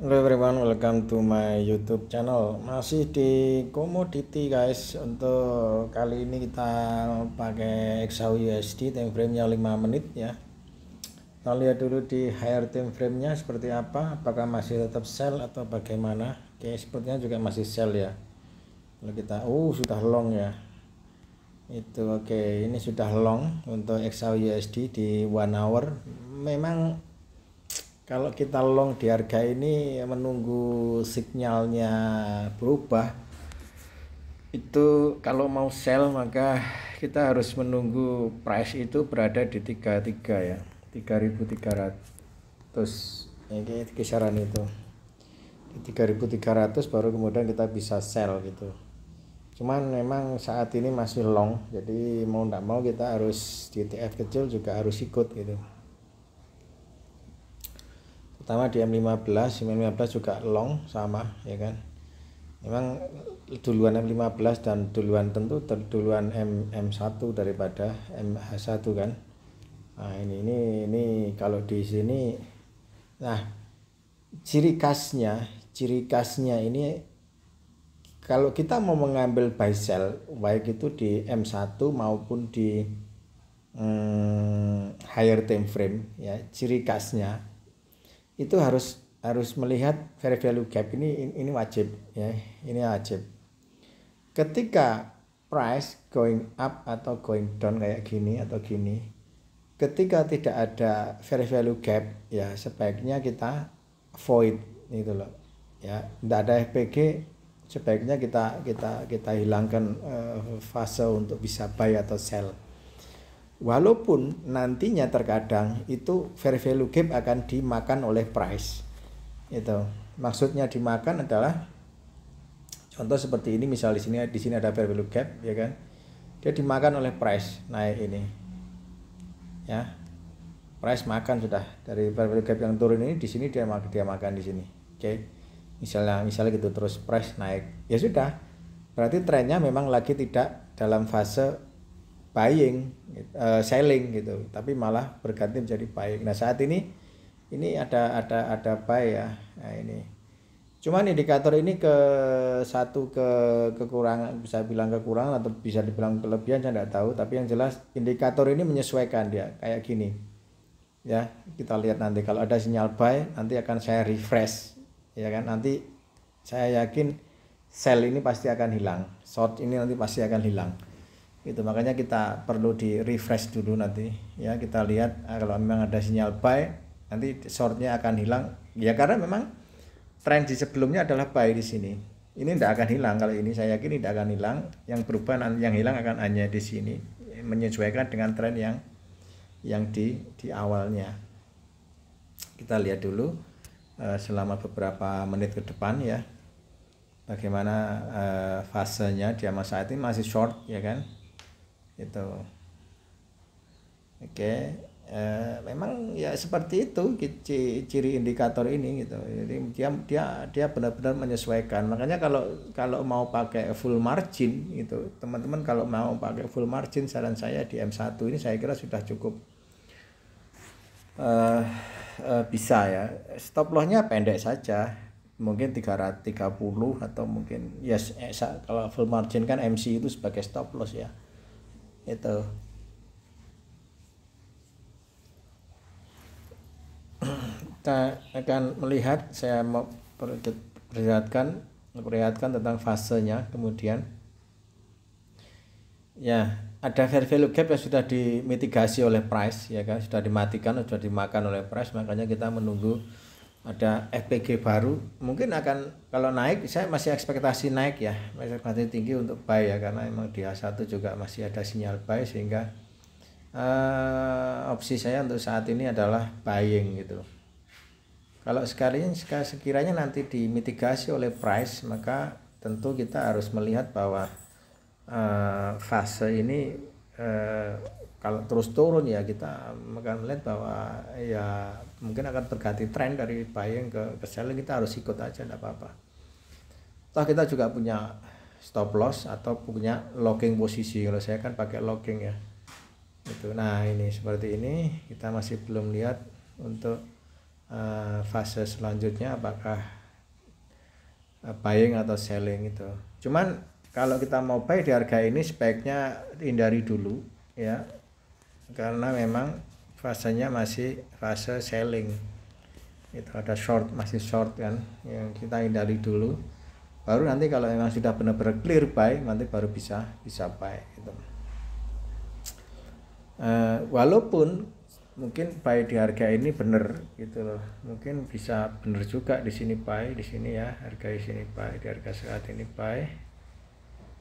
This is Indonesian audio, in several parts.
Hello everyone, welcome to my YouTube channel. Masih di commodity guys. Untuk kali ini kita pakai XAU USD time frame-nya 5 menit ya. Kita lihat dulu di higher time frame-nya seperti apa. Apakah masih tetap sell atau bagaimana? Oke, sepertinya juga masih sell ya. Kalau kita sudah long ya. Itu oke, ini sudah long untuk XAU USD di 1 hour. Memang kalau kita long di harga ini menunggu sinyalnya berubah, itu kalau mau sell maka kita harus menunggu price itu berada di 33 ya, 3.300 ini kisaran itu, di 3.300 baru kemudian kita bisa sell gitu. Cuman memang saat ini masih long, jadi mau tidak mau kita harus di ETF kecil juga harus ikut gitu. Pertama di M15 juga long sama ya kan. Memang duluan M15 dan duluan tentu duluan M1 daripada MH1 kan. Nah, ini kalau di sini, nah ciri khasnya ini kalau kita mau mengambil buy sell baik itu di M1 maupun di higher time frame ya, ciri khasnya itu harus melihat fair value gap ini wajib ya, ini wajib. Ketika price going up atau going down kayak gini atau gini, ketika tidak ada fair value gap ya sebaiknya kita void gitu loh ya. Tidak ada FPG sebaiknya kita hilangkan fase untuk bisa buy atau sell. Walaupun nantinya terkadang itu fair value gap akan dimakan oleh price. Itu maksudnya dimakan adalah contoh seperti ini, misal di sini ada fair value gap ya kan. Dia dimakan oleh price naik ini. Ya. Price makan sudah dari fair value gap yang turun ini, di sini dia makan di sini. Oke. Misalnya gitu, terus price naik. Ya sudah. Berarti trennya memang lagi tidak dalam fase buying, selling gitu, tapi malah berganti menjadi buying. Nah saat ini ada buy ya. Nah ini cuman indikator ini kekurangan, bisa bilang kekurangan atau bisa dibilang kelebihan saya tidak tahu, tapi yang jelas indikator ini menyesuaikan dia kayak gini ya. Kita lihat nanti kalau ada sinyal buy nanti akan saya refresh ya kan. Nanti saya yakin sell ini pasti akan hilang, short ini nanti pasti akan hilang gitu. Makanya kita perlu di refresh dulu nanti ya. Kita lihat kalau memang ada sinyal buy nanti shortnya akan hilang ya, karena memang tren di sebelumnya adalah buy di sini. Ini tidak akan hilang, kalau ini saya yakin tidak akan hilang. Yang berubah, yang hilang akan hanya di sini, menyesuaikan dengan tren yang di awalnya. Kita lihat dulu selama beberapa menit ke depan ya, bagaimana fasenya. Dia saat ini masih short ya kan. Itu oke. Memang ya seperti itu ciri indikator ini gitu. Jadi dia benar-benar menyesuaikan. Makanya kalau mau pakai full margin gitu, teman-teman kalau mau pakai full margin, saran saya di M1 ini saya kira sudah cukup bisa ya. Stop lossnya pendek saja, mungkin 330 atau mungkin yes, kalau full margin kan MC itu sebagai stop loss ya. Itu kita akan melihat, saya mau perlihatkan tentang fasenya. Kemudian ya ada fair value gap yang sudah dimitigasi oleh price ya kan, sudah dimatikan, sudah dimakan oleh price. Makanya kita menunggu ada FPG baru, mungkin akan, kalau naik saya masih ekspektasi naik ya, masih ekspektasi tinggi untuk buy ya, karena memang di A1 juga masih ada sinyal buy, sehingga opsi saya untuk saat ini adalah buying gitu. Kalau sekiranya nanti dimitigasi oleh price, maka tentu kita harus melihat bahwa fase ini kalau terus turun ya, kita akan melihat bahwa ya mungkin akan terganti tren dari buying ke selling. Kita harus ikut aja, tidak apa-apa. Toh kita juga punya stop loss atau punya locking posisi. Kalau saya kan pakai locking ya itu. Nah ini seperti ini, kita masih belum lihat untuk fase selanjutnya apakah buying atau selling itu. Cuman kalau kita mau buy di harga ini sebaiknya hindari dulu ya, karena memang fasenya masih fase selling. Itu ada short, masih short kan, yang kita hindari dulu. Baru nanti kalau memang sudah benar-benar clear buy, nanti baru bisa buy gitu. Walaupun mungkin buy di harga ini benar gitu loh, mungkin bisa benar juga di sini buy, di sini ya harga di sini buy, di harga saat ini buy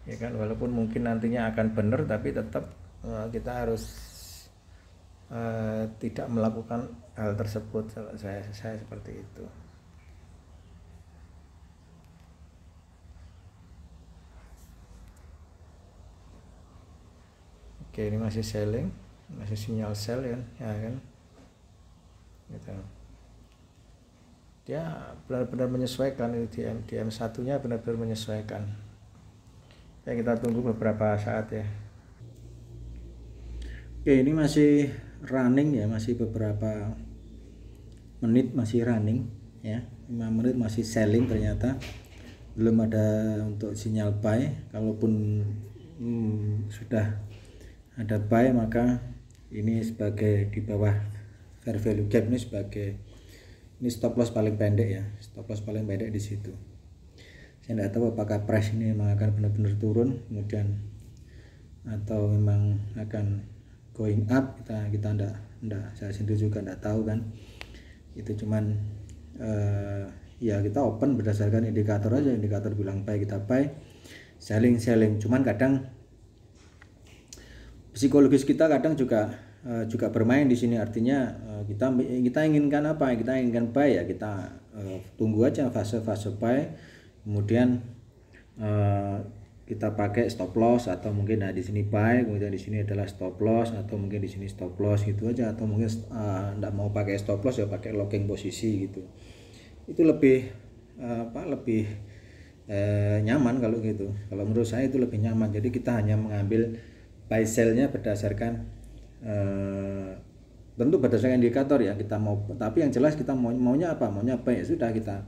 ya kan, walaupun mungkin nantinya akan benar, tapi tetap kita harus tidak melakukan hal tersebut. Kalau saya seperti itu. Oke, ini masih selling, masih sinyal sell ya kan gitu. Dia benar-benar menyesuaikan, di M1 nya benar-benar menyesuaikan ya. Kita tunggu beberapa saat ya. Oke, ini masih running ya, masih beberapa menit masih running ya, 5 menit masih selling, ternyata belum ada untuk sinyal buy. Kalaupun sudah ada buy, maka ini sebagai di bawah fair value gap, ini sebagai ini stop loss paling pendek ya, stop loss paling pendek di situ. Saya tidak tahu apakah price ini memang akan benar-benar turun kemudian atau memang akan going up, kita enggak, saya sendiri juga enggak tahu kan. Itu cuman ya kita open berdasarkan indikator aja, indikator bilang buy kita buy, selling. Cuman kadang psikologis kita kadang juga bermain di sini, artinya kita inginkan apa, kita inginkan buy ya, kita tunggu aja fase buy, kemudian kita pakai stop loss, atau mungkin di sini buy, kemudian di sini adalah stop loss, atau mungkin di sini stop loss gitu aja, atau mungkin enggak mau pakai stop loss ya pakai locking posisi gitu. Itu lebih lebih nyaman kalau gitu. Kalau menurut saya itu lebih nyaman. Jadi kita hanya mengambil buy sell-nya berdasarkan tentu berdasarkan indikator ya kita mau, tapi yang jelas kita maunya apa, maunya buy ya sudah, kita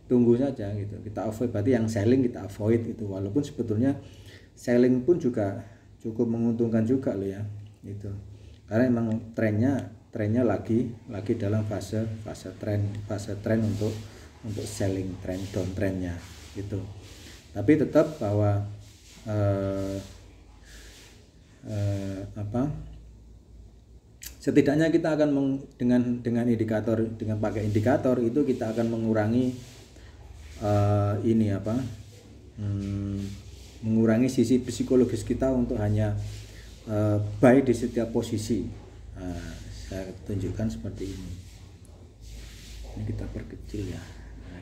tunggu saja gitu. Kita avoid, berarti yang selling kita avoid itu, walaupun sebetulnya selling pun juga cukup menguntungkan juga loh ya gitu, karena memang trennya lagi dalam fase tren untuk selling, downtrendnya gitu. Tapi tetap bahwa setidaknya kita akan dengan indikator, dengan pakai indikator itu kita akan mengurangi mengurangi sisi psikologis kita untuk hanya buy di setiap posisi. Saya tunjukkan seperti ini kita perkecil ya,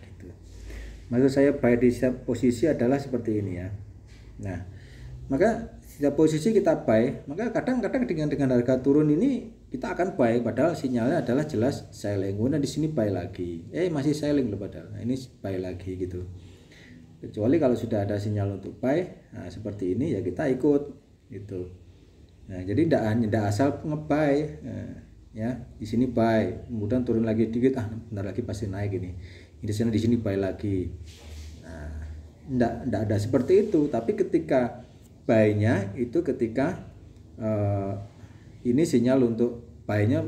gitu. Maksud saya buy di setiap posisi adalah seperti ini ya. Nah, maka setiap posisi kita buy, maka kadang-kadang dengan harga turun ini kita akan buy, padahal sinyalnya adalah jelas selling. Kemudian di sini buy lagi, masih selling loh padahal. Nah, ini buy lagi gitu. Kecuali kalau sudah ada sinyal untuk buy, nah seperti ini ya kita ikut gitu. Nah, jadi tidak asal nge-buy. Ya, di sini buy, kemudian turun lagi dikit, bentar lagi pasti naik ini. Di sini buy lagi. Nah, tidak ada seperti itu, tapi ketika buy-nya itu ketika ini sinyal untuk buy-nya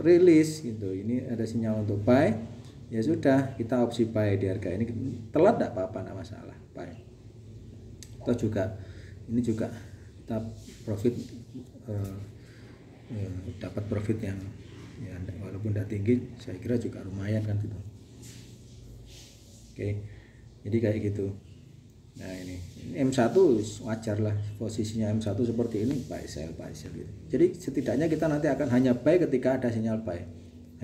rilis gitu. Ini ada sinyal untuk buy, ya sudah kita opsi buy di harga ini. Telat tidak apa-apa, tidak masalah buy. Atau juga ini juga kita profit, dapat profit yang ya walaupun tidak tinggi, saya kira juga lumayan kan gitu. Oke, jadi kayak gitu. Nah, ini M1 wajar lah posisinya, M1 seperti ini, buy sell gitu. Jadi setidaknya kita nanti akan hanya buy ketika ada sinyal buy,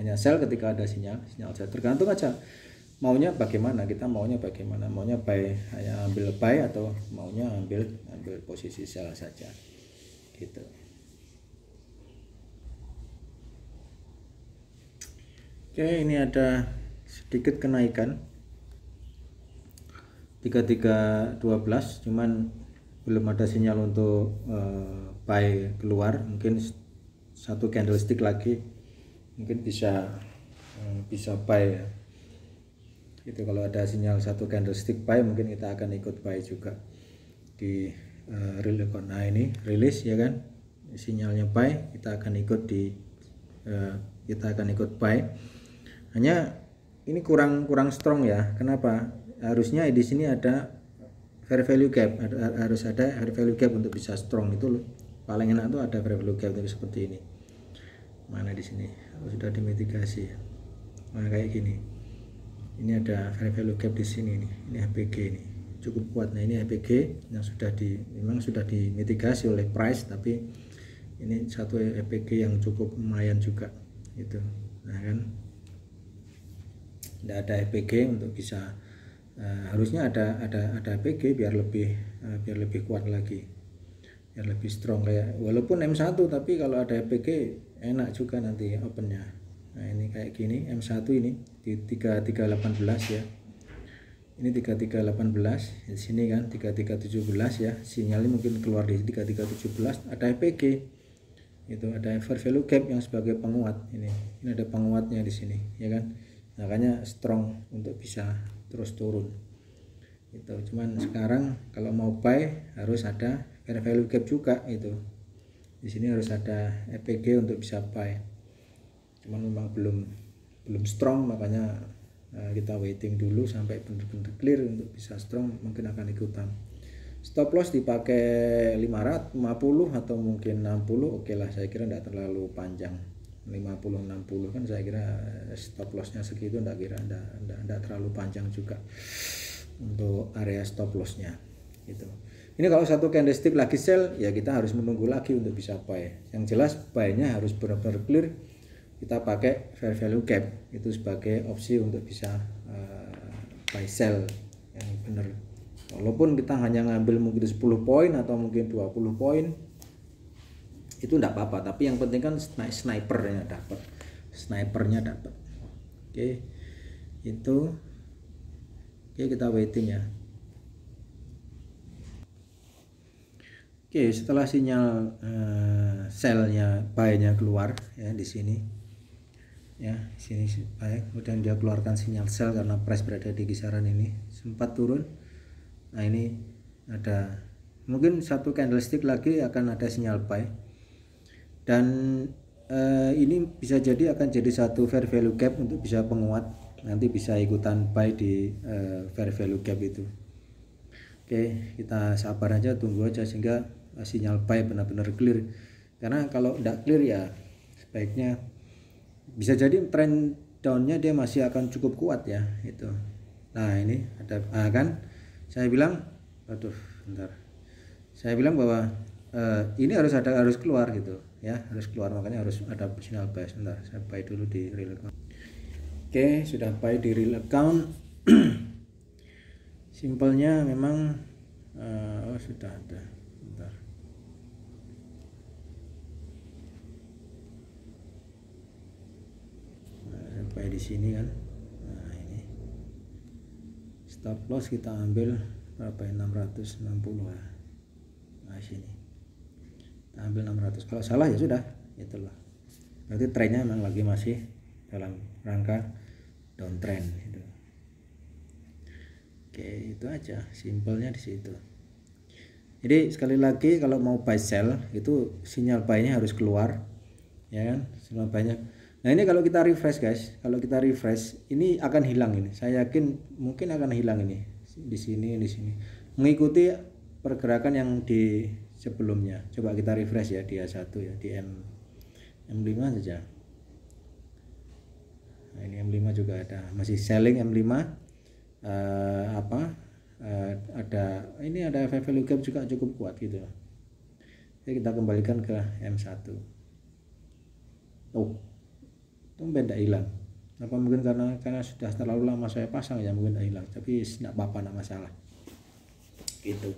hanya sell ketika ada sinyal sell. Tergantung aja maunya bagaimana, kita maunya bagaimana, maunya buy hanya ambil buy atau maunya ambil posisi sell saja gitu. Oke, ini ada sedikit kenaikan 3312, cuman belum ada sinyal untuk buy keluar. Mungkin satu candlestick lagi mungkin bisa bisa buy ya. Itu kalau ada sinyal satu candlestick buy, mungkin kita akan ikut buy juga di real account. Nah ini rilis ya kan, sinyalnya buy, kita akan ikut buy. Hanya ini kurang strong ya. Kenapa? Harusnya di sini ada fair value gap, harus ada fair value gap untuk bisa strong. Itu loh, paling enak tuh ada fair value gap seperti ini. Mana di sini? Sudah dimitigasi. Nah kayak gini. Ini ada fair value gap di sini nih. Ini HPG ini cukup kuat. Nah ini HPG yang memang sudah dimitigasi oleh price, tapi ini satu HPG yang cukup lumayan juga gitu. Nah kan, tidak ada HPG untuk bisa harusnya ada HPG biar lebih kuat lagi, biar lebih strong kayak walaupun M1, tapi kalau ada HPG enak juga nanti opennya. Nah ini kayak gini M1 ini di 3318 ya, ini 3318 di sini kan 3317 ya, sinyalnya mungkin keluar di 3317, ada HPG itu, ada fair value gap yang sebagai penguat. Ini ada penguatnya di sini ya kan, makanya strong untuk bisa terus turun itu. Cuman sekarang kalau mau buy harus ada fair value gap juga itu, di sini harus ada HPG untuk bisa buy. Cuman memang belum strong, makanya kita waiting dulu sampai benar-benar clear untuk bisa strong, mungkin akan ikutan. Stop loss dipakai 550 atau mungkin 60, oke lah, saya kira tidak terlalu panjang. 50-60 kan saya kira stop lossnya segitu, enggak terlalu panjang juga untuk area stop lossnya gitu. Ini kalau satu candlestick lagi sell ya kita harus menunggu lagi untuk bisa buy. Yang jelas buy-nya harus benar-benar clear, kita pakai fair value gap itu sebagai opsi untuk bisa buy sell yang benar. Walaupun kita hanya ngambil mungkin 10 poin atau mungkin 20 poin itu enggak apa-apa, tapi yang penting kan snipernya dapat. Oke. Itu oke, kita waiting ya. Oke, setelah sinyal sell-nya buy-nya keluar ya di sini. Ya, di sini buy, kemudian dia keluarkan sinyal sell karena price berada di kisaran ini, sempat turun. Nah, ini ada mungkin satu candlestick lagi akan ada sinyal buy. Dan ini bisa jadi akan jadi satu fair value gap untuk bisa penguat, nanti bisa ikutan buy di fair value gap itu. Oke, kita sabar aja, tunggu aja sehingga sinyal buy benar-benar clear. Karena kalau tidak clear ya sebaiknya bisa jadi trend downnya dia masih akan cukup kuat ya itu. Nah ini ada kan saya bilang, bentar, saya bilang bahwa ini harus keluar gitu ya, harus keluar, makanya harus ada sinyal buy. Sebentar, saya buy dulu di real account. Oke, sudah buy di real account. Simpelnya memang sudah ada. Bentar. Nah, buy di sini kan. Nah, ini stop loss kita ambil berapa ya, 660 ya. Nah, sini. Kita ambil 600. Kalau salah ya sudah, itulah. Berarti trennya memang lagi masih dalam rangka downtrend gitu. Oke, itu aja, simpelnya di situ. Jadi sekali lagi kalau mau buy sell itu sinyal buy-nya harus keluar, ya kan? Sinyal buy-nya. Nah ini kalau kita refresh guys, kalau kita refresh ini akan hilang ini. Saya yakin mungkin akan hilang ini di sini, mengikuti pergerakan yang di sebelumnya. Coba kita refresh ya, dia satu ya, di M5 saja. Nah ini M5 juga ada, masih selling M5. Ada fair value gap juga cukup kuat gitu. Jadi kita kembalikan ke M1. Tumben tidak hilang. Apa mungkin karena sudah terlalu lama saya pasang ya, mungkin tidak hilang. Tapi tidak apa-apa, tidak masalah. Gitu.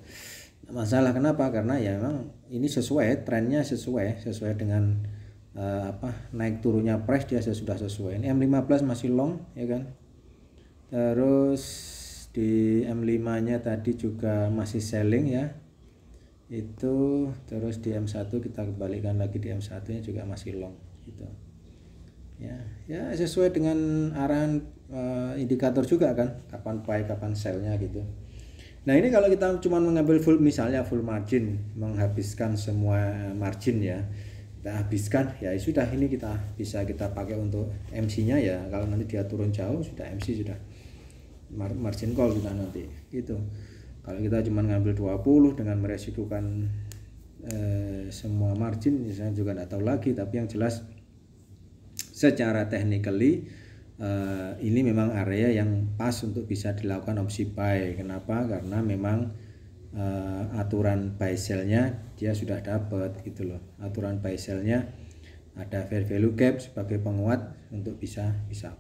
Tidak masalah, kenapa? Karena ya memang ini sesuai, trennya sesuai dengan naik turunnya price, dia sudah sesuai. Ini M15 masih long ya kan. Terus di M5 nya tadi juga masih selling ya itu. Terus di M1 kita kembalikan lagi, di M1 nya juga masih long gitu. ya sesuai dengan arahan indikator juga kan, kapan buy kapan sell-nya gitu. Nah ini kalau kita cuma mengambil full, misalnya full margin, menghabiskan semua margin ya, kita habiskan ya sudah, ini bisa kita pakai untuk MC-nya ya. Kalau nanti dia turun jauh sudah MC, sudah margin call sudah nanti gitu. Kalau kita cuma ngambil 20 dengan meresikukan semua margin, saya juga tidak tahu lagi. Tapi yang jelas secara technically ini memang area yang pas untuk bisa dilakukan opsi buy. Kenapa? Karena memang aturan buy sell-nya dia sudah dapat gitu loh. Aturan buy sell-nya ada fair value gap sebagai penguat untuk bisa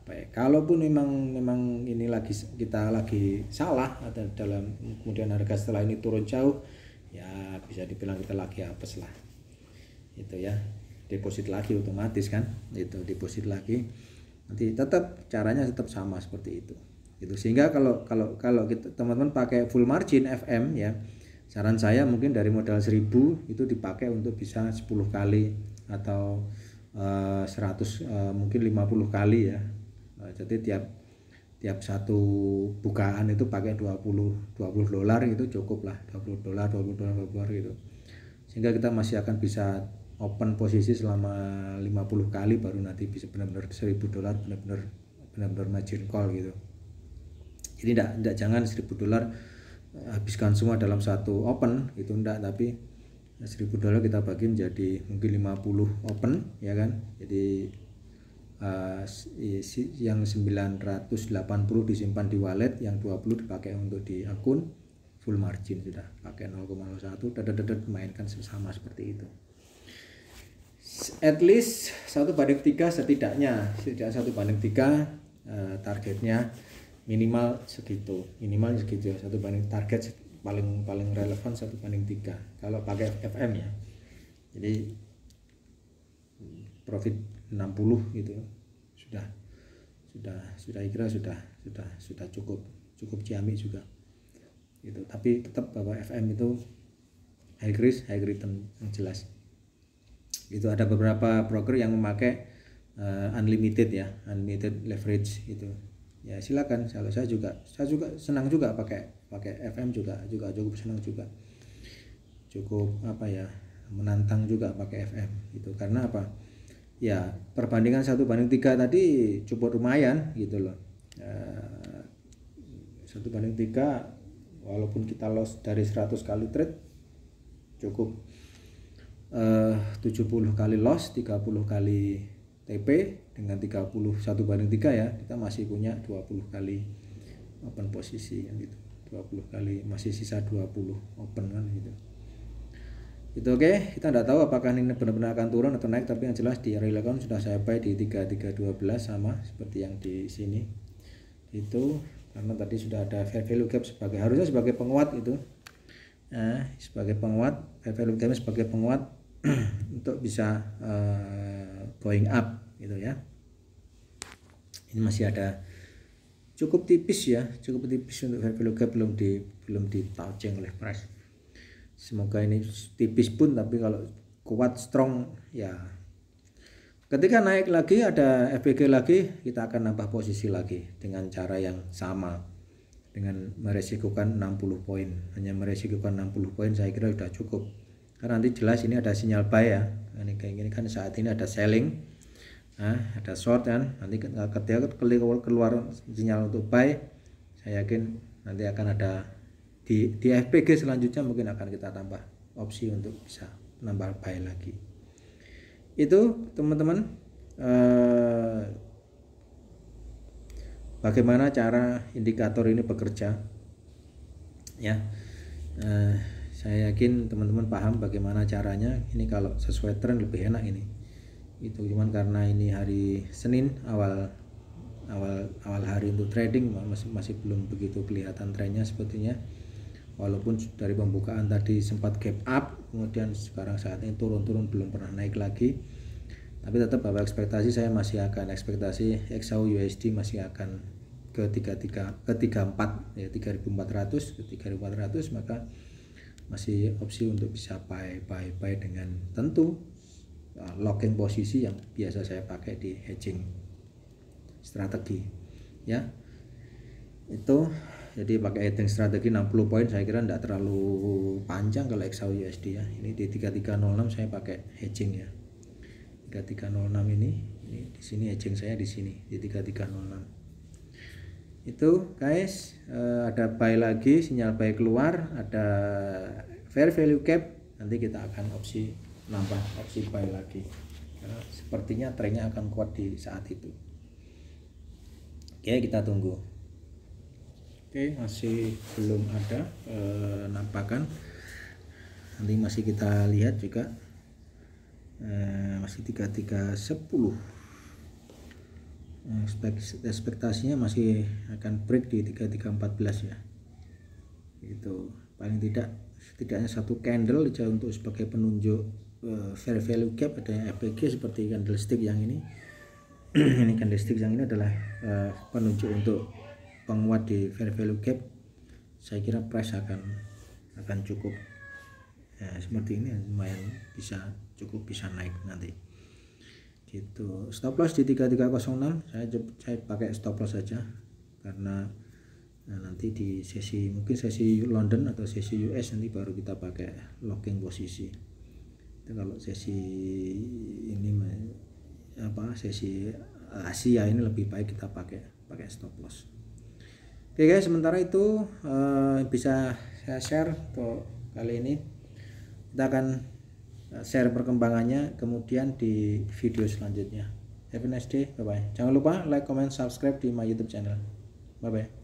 buy. Kalaupun memang ini kita lagi salah atau dalam kemudian harga setelah ini turun jauh, ya bisa dibilang kita lagi apes lah. Itu ya. Deposit lagi otomatis kan. Itu deposit lagi. Nanti tetap caranya tetap sama seperti itu. Sehingga kalau kita teman-teman pakai full margin FM ya, saran saya mungkin dari modal 1000 itu dipakai untuk bisa 10 kali atau 100 mungkin 50 kali ya. Jadi tiap satu bukaan itu pakai 20 dolar itu cukup lah, 20 dolar gitu. Sehingga kita masih akan bisa open posisi selama 50 kali, baru nanti bisa benar-benar 1000 dolar benar-benar margin call gitu. Jadi jangan 1000 dolar habiskan semua dalam satu open itu enggak, tapi 1000 dolar kita bagi menjadi mungkin 50 open ya kan. Jadi yang 980 disimpan di wallet, yang 20 dipakai untuk di akun full margin, sudah pakai 0,01 mainkan sama seperti itu. At least 1/3 setidaknya 1/3 targetnya minimal segitu ya, 1/3 target paling relevan 1/3 kalau pakai FM ya. Jadi profit 60 gitu sudah kira sudah cukup ciamik juga gitu. Tapi tetap bahwa FM itu high risk high return yang jelas. Itu ada beberapa broker yang memakai unlimited leverage itu. Ya silakan. Kalau saya juga senang juga pakai FM juga cukup senang juga. Cukup menantang juga pakai FM itu. Karena apa? Ya perbandingan 1/3 tadi cukup lumayan gitu loh. 1/3 walaupun kita loss dari 100 kali trade cukup 70 kali loss, 30 kali TP dengan 31/3 ya, kita masih punya 20 kali open posisi kan gitu. 20 kali masih sisa 20 open kan gitu. Itu oke, kita tidak tahu apakah ini benar-benar akan turun atau naik, tapi yang jelas di real account sudah saya buy di 3312 sama seperti yang di sini. Itu karena tadi sudah ada fair value gap harusnya sebagai penguat itu. Sebagai penguat, fair value gap sebagai penguat untuk bisa going up gitu ya. Ini masih ada cukup tipis untuk fair value gap, belum ditouching oleh price. Semoga ini tipis pun, tapi kalau kuat strong ya, ketika naik lagi ada FPG lagi, kita akan nambah posisi lagi dengan cara yang sama, dengan meresikukan 60 poin. Hanya meresikukan 60 poin saya kira sudah cukup. Karena nanti jelas ini ada sinyal buy ya. Ini kayak gini kan, saat ini ada selling, ada short kan. Nanti ketika keluar sinyal untuk buy, saya yakin nanti akan ada di FPG selanjutnya, mungkin akan kita tambah opsi untuk bisa nambah buy lagi. Itu teman-teman, bagaimana cara indikator ini bekerja ya. Saya yakin teman-teman paham bagaimana caranya. Ini kalau sesuai tren lebih enak ini. Itu cuman karena ini hari Senin, awal hari untuk trading, masih belum begitu kelihatan trennya sepertinya. Walaupun dari pembukaan tadi sempat gap up, kemudian sekarang saat ini turun belum pernah naik lagi. Tapi tetap bahwa ekspektasi saya masih akan ekspektasi XAU USD masih akan ke 34 ya, 3.400 ke 3.400, maka masih opsi untuk bisa buy dengan tentu locking posisi yang biasa saya pakai di hedging strategi ya. Itu jadi pakai hedging strategi 60 poin saya kira tidak terlalu panjang kalau XAU USD ya. Ini di 3306 saya pakai hedging ya. 3306 ini di sini hedging saya di sini di 3306. Itu guys, ada buy lagi, sinyal buy keluar, ada fair value cap, nanti kita akan opsi nambah opsi buy lagi. Karena sepertinya trennya akan kuat di saat itu. Oke, kita tunggu. Oke, masih belum ada nampakan. Nanti masih kita lihat juga. Masih 3310. Ekspektasinya masih akan break di 3314 ya. Itu paling setidaknya satu candle aja untuk sebagai penunjuk fair value gap. Ada FPG seperti candlestick yang ini. Ini candlestick yang ini adalah penunjuk untuk penguat di fair value gap. Saya kira price akan cukup ya, seperti ini lumayan bisa naik nanti gitu. Stop loss di 3306 saya pakai stop loss saja karena nanti di mungkin sesi London atau sesi US nanti baru kita pakai locking posisi. Itu kalau sesi ini sesi Asia ini lebih baik kita pakai stop loss. Oke guys, sementara itu bisa saya share untuk kali ini. Kita akan share perkembangannya kemudian di video selanjutnya. Have a nice day, bye bye. Jangan lupa like, comment, subscribe di my YouTube channel. Bye bye.